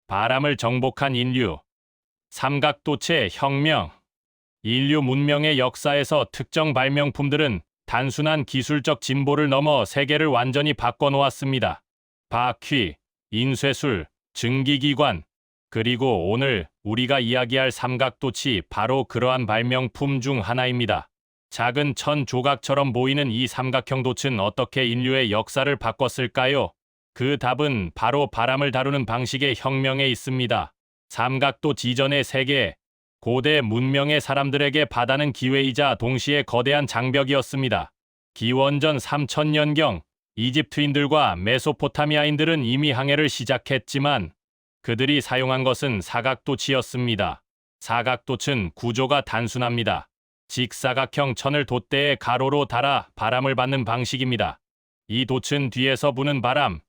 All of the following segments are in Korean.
바람을 정복한 인류. 삼각도체 혁명. 인류 문명의 역사에서 특정 발명품들은 단순한 기술적 진보를 넘어 세계를 완전히 바꿔놓았습니다. 바퀴, 인쇄술, 증기기관, 그리고 오늘 우리가 이야기할 삼각도치 바로 그러한 발명품 중 하나입니다. 작은 천 조각처럼 보이는 이 삼각형 돛은 어떻게 인류의 역사를 바꿨을까요? 그 답은 바로 바람을 다루는 방식의 혁명에 있습니다. 삼각도 이전의 세계, 고대 문명의 사람들에게 바다는 기회이자 동시에 거대한 장벽이었습니다. 기원전 3000년경, 이집트인들과 메소포타미아인들은 이미 항해를 시작했지만 그들이 사용한 것은 사각도치였습니다. 사각도치는 구조가 단순합니다. 직사각형 천을 돛대에 가로로 달아 바람을 받는 방식입니다. 이 돛은 뒤에서 부는 바람,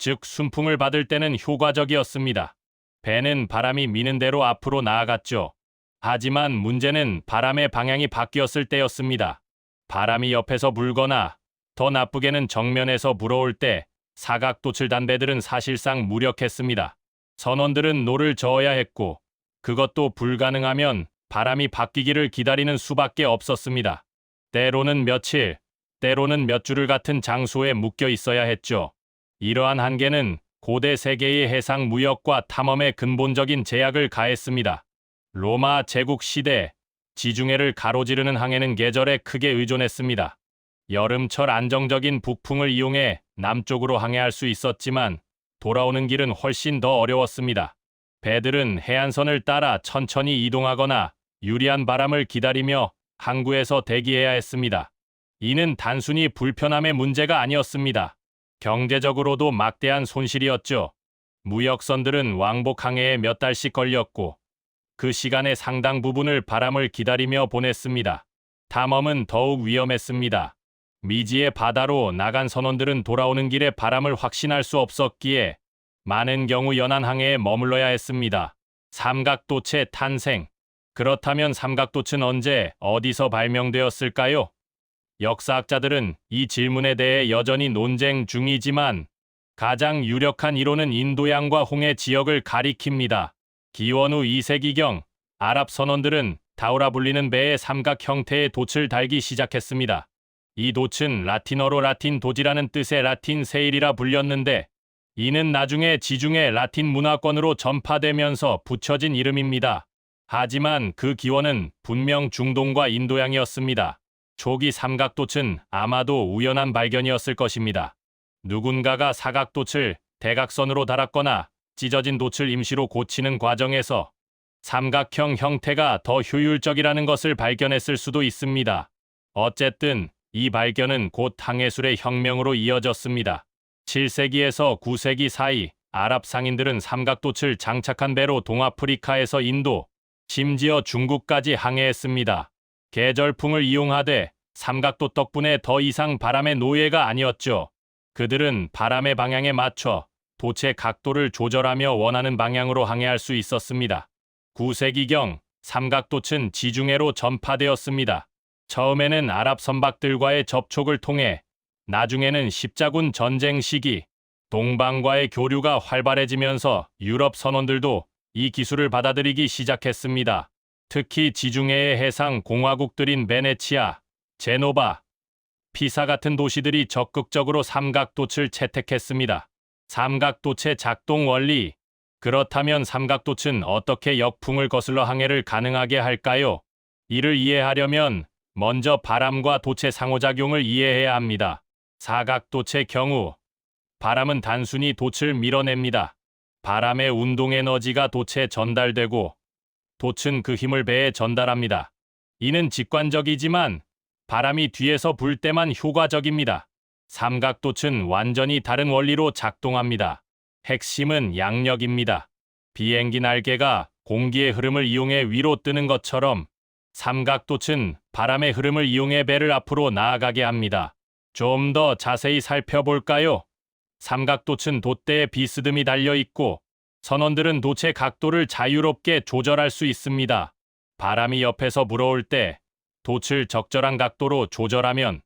즉 순풍을 받을 때는 효과적이었습니다. 배는 바람이 미는 대로 앞으로 나아갔죠. 하지만 문제는 바람의 방향이 바뀌었을 때였습니다. 바람이 옆에서 불거나 더 나쁘게는 정면에서 불어올 때 사각도출 단 배들은 사실상 무력했습니다. 선원들은 노를 저어야 했고 그것도 불가능하면 바람이 바뀌기를 기다리는 수밖에 없었습니다. 때로는 며칠, 때로는 몇 주를 같은 장소에 묶여 있어야 했죠. 이러한 한계는 고대 세계의 해상 무역과 탐험에 근본적인 제약을 가했습니다. 로마 제국 시대, 지중해를 가로지르는 항해는 계절에 크게 의존했습니다. 여름철 안정적인 북풍을 이용해 남쪽으로 항해할 수 있었지만 돌아오는 길은 훨씬 더 어려웠습니다. 배들은 해안선을 따라 천천히 이동하거나 유리한 바람을 기다리며 항구에서 대기해야 했습니다. 이는 단순히 불편함의 문제가 아니었습니다. 경제적으로도 막대한 손실이었죠. 무역선들은 왕복 항해에 몇 달씩 걸렸고 그 시간의 상당 부분을 바람을 기다리며 보냈습니다. 탐험은 더욱 위험했습니다. 미지의 바다로 나간 선원들은 돌아오는 길에 바람을 확신할 수 없었기에 많은 경우 연안 항해에 머물러야 했습니다. 삼각도체 탄생. 그렇다면 삼각도체는 언제, 어디서 발명되었을까요? 역사학자들은 이 질문에 대해 여전히 논쟁 중이지만 가장 유력한 이론은 인도양과 홍해 지역을 가리킵니다. 기원 후 2세기경 아랍 선원들은 다우라 불리는 배에 삼각 형태의 돛을 달기 시작했습니다. 이 돛은 라틴어로 라틴 도지라는 뜻의 라틴 세일이라 불렸는데 이는 나중에 지중해 라틴 문화권으로 전파되면서 붙여진 이름입니다. 하지만 그 기원은 분명 중동과 인도양이었습니다. 초기 삼각돛은 아마도 우연한 발견이었을 것입니다. 누군가가 사각돛을 대각선으로 달았거나 찢어진 돛을 임시로 고치는 과정에서 삼각형 형태가 더 효율적이라는 것을 발견했을 수도 있습니다. 어쨌든 이 발견은 곧 항해술의 혁명으로 이어졌습니다. 7세기에서 9세기 사이 아랍 상인들은 삼각돛을 장착한 배로 동아프리카에서 인도, 심지어 중국까지 항해했습니다. 계절풍을 이용하되 삼각돛 덕분에 더 이상 바람의 노예가 아니었죠. 그들은 바람의 방향에 맞춰 돛의 각도를 조절하며 원하는 방향으로 항해할 수 있었습니다. 9세기경 삼각돛은 지중해로 전파되었습니다. 처음에는 아랍 선박들과의 접촉을 통해 나중에는 십자군 전쟁 시기 동방과의 교류가 활발해지면서 유럽 선원들도 이 기술을 받아들이기 시작했습니다. 특히 지중해의 해상 공화국들인 베네치아, 제노바, 피사 같은 도시들이 적극적으로 삼각돛을 채택했습니다. 삼각돛의 작동 원리. 그렇다면 삼각돛은 어떻게 역풍을 거슬러 항해를 가능하게 할까요? 이를 이해하려면 먼저 바람과 돛의 상호작용을 이해해야 합니다. 사각돛의 경우 바람은 단순히 돛을 밀어냅니다. 바람의 운동 에너지가 돛에 전달되고 돛은 그 힘을 배에 전달합니다. 이는 직관적이지만 바람이 뒤에서 불 때만 효과적입니다. 삼각돛은 완전히 다른 원리로 작동합니다. 핵심은 양력입니다. 비행기 날개가 공기의 흐름을 이용해 위로 뜨는 것처럼 삼각돛은 바람의 흐름을 이용해 배를 앞으로 나아가게 합니다. 좀 더 자세히 살펴볼까요? 삼각돛은 돛대에 비스듬히 달려 있고 선원들은 돛의 각도를 자유롭게 조절할 수 있습니다. 바람이 옆에서 불어올 때 돛을 적절한 각도로 조절하면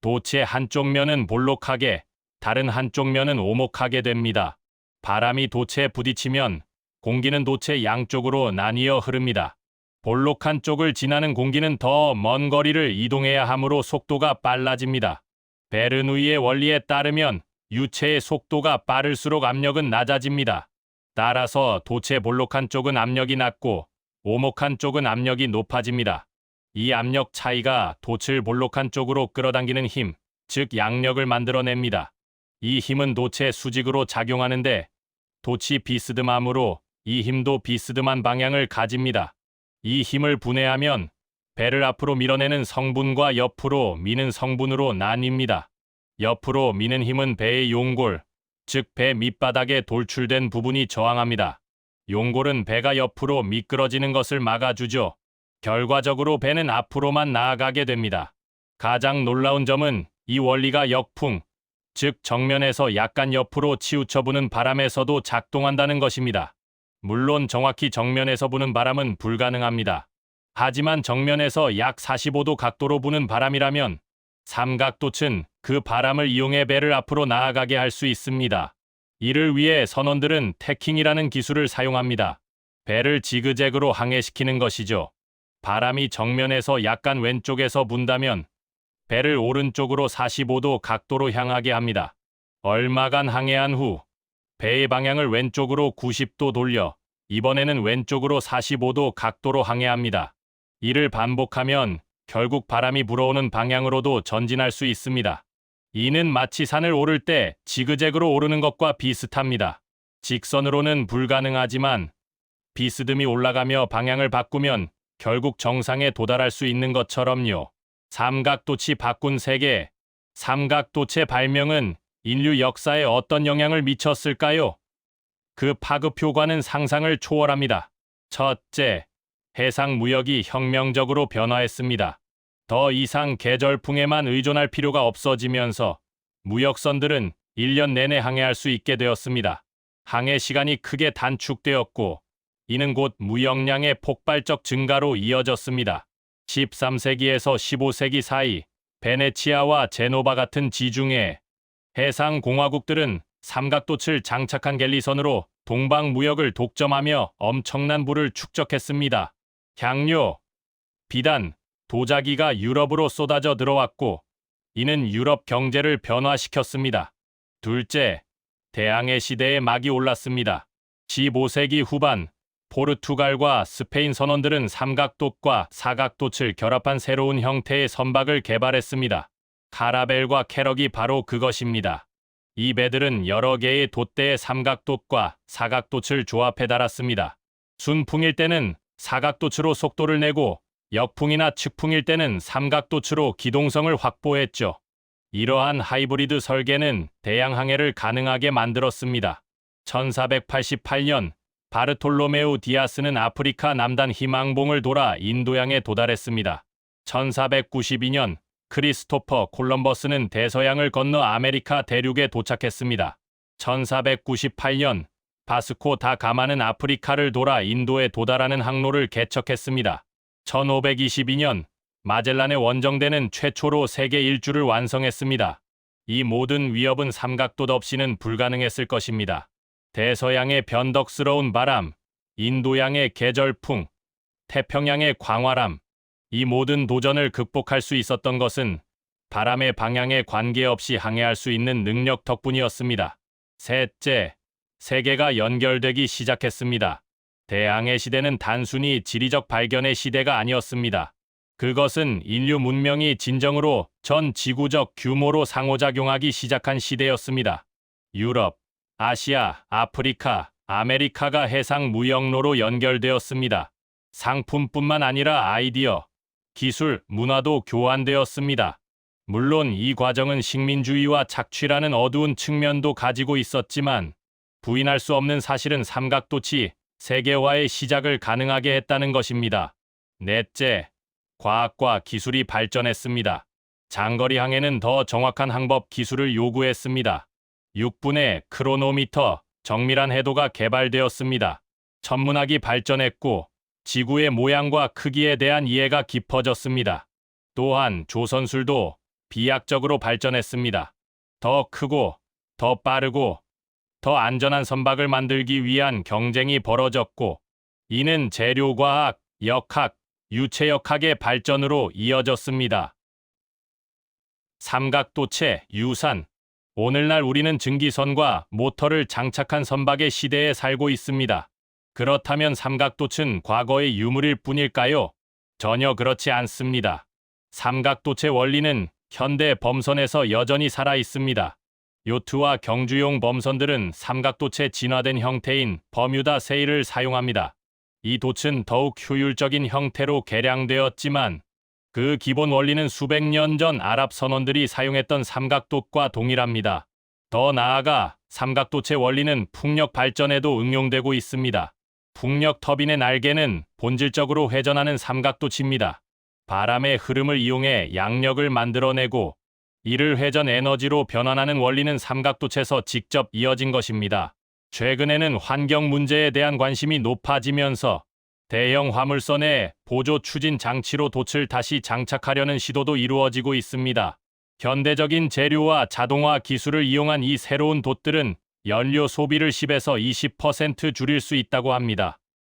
돛의 한쪽 면은 볼록하게, 다른 한쪽 면은 오목하게 됩니다. 바람이 돛에 부딪히면 공기는 도체 양쪽으로 나뉘어 흐릅니다. 볼록한 쪽을 지나는 공기는 더 먼 거리를 이동해야 하므로 속도가 빨라집니다. 베르누이의 원리에 따르면 유체의 속도가 빠를수록 압력은 낮아집니다. 따라서 도체 볼록한 쪽은 압력이 낮고 오목한 쪽은 압력이 높아집니다. 이 압력 차이가 돛을 볼록한 쪽으로 끌어당기는 힘, 즉 양력을 만들어냅니다. 이 힘은 도체 수직으로 작용하는데 돛이 비스듬하므로 이 힘도 비스듬한 방향을 가집니다. 이 힘을 분해하면 배를 앞으로 밀어내는 성분과 옆으로 미는 성분으로 나뉩니다. 옆으로 미는 힘은 배의 용골, 즉 배 밑바닥에 돌출된 부분이 저항합니다. 용골은 배가 옆으로 미끄러지는 것을 막아주죠. 결과적으로 배는 앞으로만 나아가게 됩니다. 가장 놀라운 점은 이 원리가 역풍, 즉 정면에서 약간 옆으로 치우쳐 부는 바람에서도 작동한다는 것입니다. 물론 정확히 정면에서 부는 바람은 불가능합니다. 하지만 정면에서 약 45도 각도로 부는 바람이라면 삼각돛은 그 바람을 이용해 배를 앞으로 나아가게 할 수 있습니다. 이를 위해 선원들은 태킹이라는 기술을 사용합니다. 배를 지그재그로 항해시키는 것이죠. 바람이 정면에서 약간 왼쪽에서 분다면 배를 오른쪽으로 45도 각도로 향하게 합니다. 얼마간 항해한 후 배의 방향을 왼쪽으로 90도 돌려 이번에는 왼쪽으로 45도 각도로 항해합니다. 이를 반복하면 결국 바람이 불어오는 방향으로도 전진할 수 있습니다. 이는 마치 산을 오를 때 지그재그로 오르는 것과 비슷합니다. 직선으로는 불가능하지만 비스듬히 올라가며 방향을 바꾸면 결국 정상에 도달할 수 있는 것처럼요. 삼각돛이 바꾼 세계. 삼각돛의 발명은 인류 역사에 어떤 영향을 미쳤을까요? 그 파급 효과는 상상을 초월합니다. 첫째, 해상 무역이 혁명적으로 변화했습니다. 더 이상 계절풍에만 의존할 필요가 없어지면서 무역선들은 1년 내내 항해할 수 있게 되었습니다. 항해 시간이 크게 단축되었고 이는 곧 무역량의 폭발적 증가로 이어졌습니다. 13세기에서 15세기 사이 베네치아와 제노바 같은 지중해 해상 공화국들은 삼각돛을 장착한 갤리선으로 동방 무역을 독점하며 엄청난 부를 축적했습니다. 향료, 비단, 도자기가 유럽으로 쏟아져 들어왔고 이는 유럽 경제를 변화시켰습니다. 둘째, 대항해 시대의 막이 올랐습니다. 15세기 후반 포르투갈과 스페인 선원들은 삼각돛과 사각돛을 결합한 새로운 형태의 선박을 개발했습니다. 카라벨과 캐럭이 바로 그것입니다. 이 배들은 여러 개의 돛대의 삼각돛과 사각돛을 조합해 달았습니다. 순풍일 때는 사각돛으로 속도를 내고 역풍이나 측풍일 때는 삼각돛으로 기동성을 확보했죠. 이러한 하이브리드 설계는 대양 항해를 가능하게 만들었습니다. 1488년 바르톨로메우 디아스는 아프리카 남단 희망봉을 돌아 인도양에 도달했습니다. 1492년 크리스토퍼 콜럼버스는 대서양을 건너 아메리카 대륙에 도착했습니다. 1498년 바스코 다 가마는 아프리카를 돌아 인도에 도달하는 항로를 개척했습니다. 1522년 마젤란의 원정대는 최초로 세계 일주를 완성했습니다. 이 모든 위협은 삼각돛 없이는 불가능했을 것입니다. 대서양의 변덕스러운 바람, 인도양의 계절풍, 태평양의 광활함, 이 모든 도전을 극복할 수 있었던 것은 바람의 방향에 관계없이 항해할 수 있는 능력 덕분이었습니다. 셋째, 세계가 연결되기 시작했습니다. 대항해 시대는 단순히 지리적 발견의 시대가 아니었습니다. 그것은 인류 문명이 진정으로 전 지구적 규모로 상호작용하기 시작한 시대였습니다. 유럽, 아시아, 아프리카, 아메리카가 해상 무역로로 연결되었습니다. 상품뿐만 아니라 아이디어, 기술, 문화도 교환되었습니다. 물론 이 과정은 식민주의와 착취라는 어두운 측면도 가지고 있었지만 부인할 수 없는 사실은 삼각돛이 세계화의 시작을 가능하게 했다는 것입니다. 넷째, 과학과 기술이 발전했습니다. 장거리 항해는 더 정확한 항법 기술을 요구했습니다. 6분의 크로노미터, 정밀한 해도가 개발되었습니다. 천문학이 발전했고 지구의 모양과 크기에 대한 이해가 깊어졌습니다. 또한 조선술도 비약적으로 발전했습니다. 더 크고, 더 빠르고, 더 안전한 선박을 만들기 위한 경쟁이 벌어졌고, 이는 재료과학, 역학, 유체역학의 발전으로 이어졌습니다. 삼각도체, 유산. 오늘날 우리는 증기선과 모터를 장착한 선박의 시대에 살고 있습니다. 그렇다면 삼각도체는 과거의 유물일 뿐일까요? 전혀 그렇지 않습니다. 삼각도체 원리는 현대 범선에서 여전히 살아 있습니다. 요트와 경주용 범선들은 삼각도체 진화된 형태인 버뮤다 세일을 사용합니다. 이 돛은 더욱 효율적인 형태로 개량되었지만 그 기본 원리는 수백 년 전 아랍 선원들이 사용했던 삼각돛과 동일합니다. 더 나아가 삼각도체 원리는 풍력 발전에도 응용되고 있습니다. 풍력 터빈의 날개는 본질적으로 회전하는 삼각돛입니다. 바람의 흐름을 이용해 양력을 만들어내고 이를 회전 에너지로 변환하는 원리는 삼각돛에서 직접 이어진 것입니다. 최근에는 환경 문제에 대한 관심이 높아지면서 대형 화물선에 보조 추진 장치로 돛을 다시 장착하려는 시도도 이루어지고 있습니다. 현대적인 재료와 자동화 기술을 이용한 이 새로운 돛들은 연료 소비를 10에서 20% 줄일 수 있다고 합니다.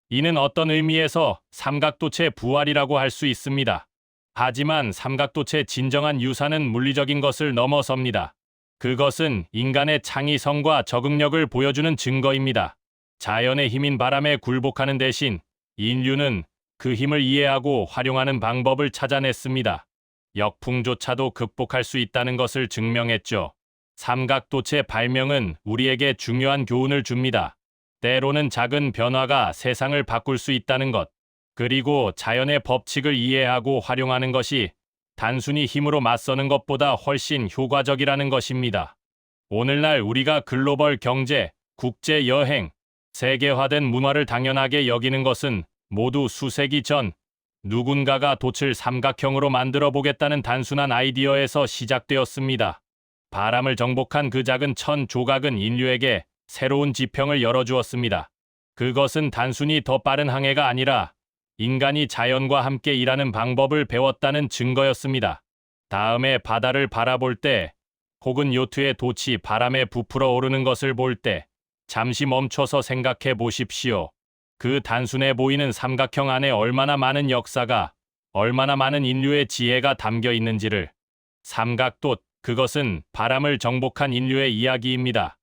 이는 어떤 의미에서 삼각도체 부활이라고 할 수 있습니다. 하지만 삼각도체 진정한 유산은 물리적인 것을 넘어섭니다. 그것은 인간의 창의성과 적응력을 보여주는 증거입니다. 자연의 힘인 바람에 굴복하는 대신 인류는 그 힘을 이해하고 활용하는 방법을 찾아냈습니다. 역풍조차도 극복할 수 있다는 것을 증명했죠. 삼각도체 발명은 우리에게 중요한 교훈을 줍니다. 때로는 작은 변화가 세상을 바꿀 수 있다는 것, 그리고 자연의 법칙을 이해하고 활용하는 것이 단순히 힘으로 맞서는 것보다 훨씬 효과적이라는 것입니다. 오늘날 우리가 글로벌 경제, 국제 여행, 세계화된 문화를 당연하게 여기는 것은 모두 수세기 전 누군가가 돛을 삼각형으로 만들어 보겠다는 단순한 아이디어에서 시작되었습니다. 바람을 정복한 그 작은 천 조각은 인류에게 새로운 지평을 열어주었습니다. 그것은 단순히 더 빠른 항해가 아니라 인간이 자연과 함께 일하는 방법을 배웠다는 증거였습니다. 다음에 바다를 바라볼 때, 혹은 요트의 돛이 바람에 부풀어 오르는 것을 볼 때, 잠시 멈춰서 생각해 보십시오. 그 단순해 보이는 삼각형 안에 얼마나 많은 역사가, 얼마나 많은 인류의 지혜가 담겨 있는지를. 삼각돛, 그것은 바람을 정복한 인류의 이야기입니다.